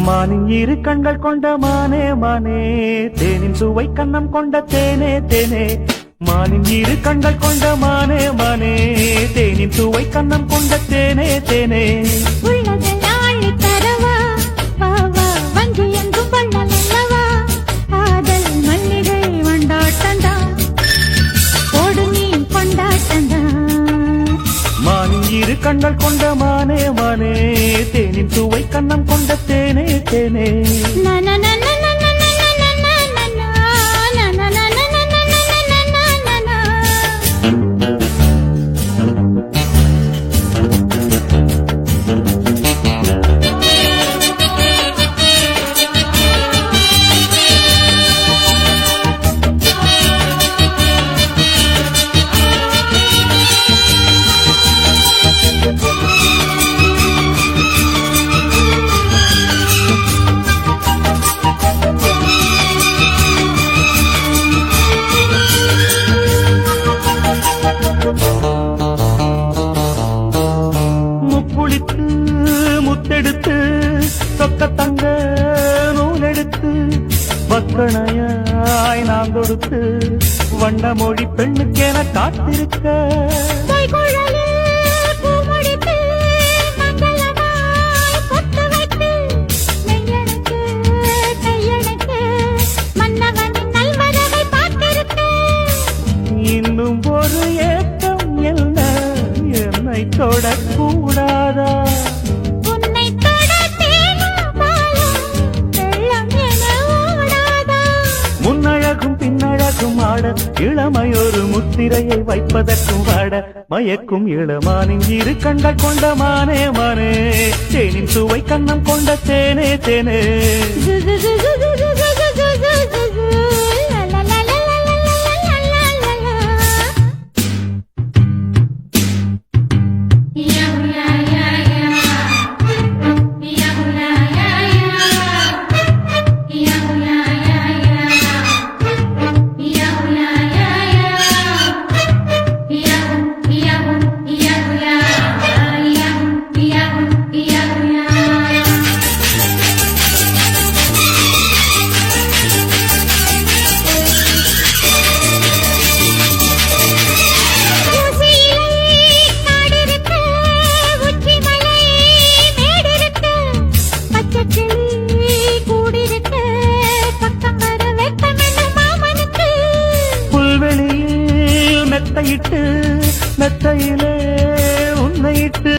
மானின் இரு கண்கள் கொண்ட மானே மானே, தேனின் சுவை கண்ணம் கொண்ட தேனே தேனே. மானின் இரு கண்கள் கொண்ட மானே மானே, தேனின் சுவை கண்ணம் கொண்ட தேனே தேனே. இரு கண்கள் கொண்ட மானே மானே, தேனின் சுவை கண்ணம் கொண்ட தேனே தேனே. முப்புளித்து முத்தெடுத்து சொக்க தங்க நூலெடுத்து பக்கணையாய் நான் கொடுத்து வண்ண மொழி பெண்ணுக்கென காத்திருக்க. இன்னும் ஒரு ஏக்கம் என்ன என்னை தொடக்கூடாதா? உன்னை தொட முன்னழகும் பின்னழகும் ஆட, இளமையொரு முத்திரையை வைப்பதற்கும் வாட, மயக்கும் இளமானின் இரு கண்கள் கொண்ட மானே மானே, தேனின் சுவை கண்ணம் கொண்ட தேனே தேனே.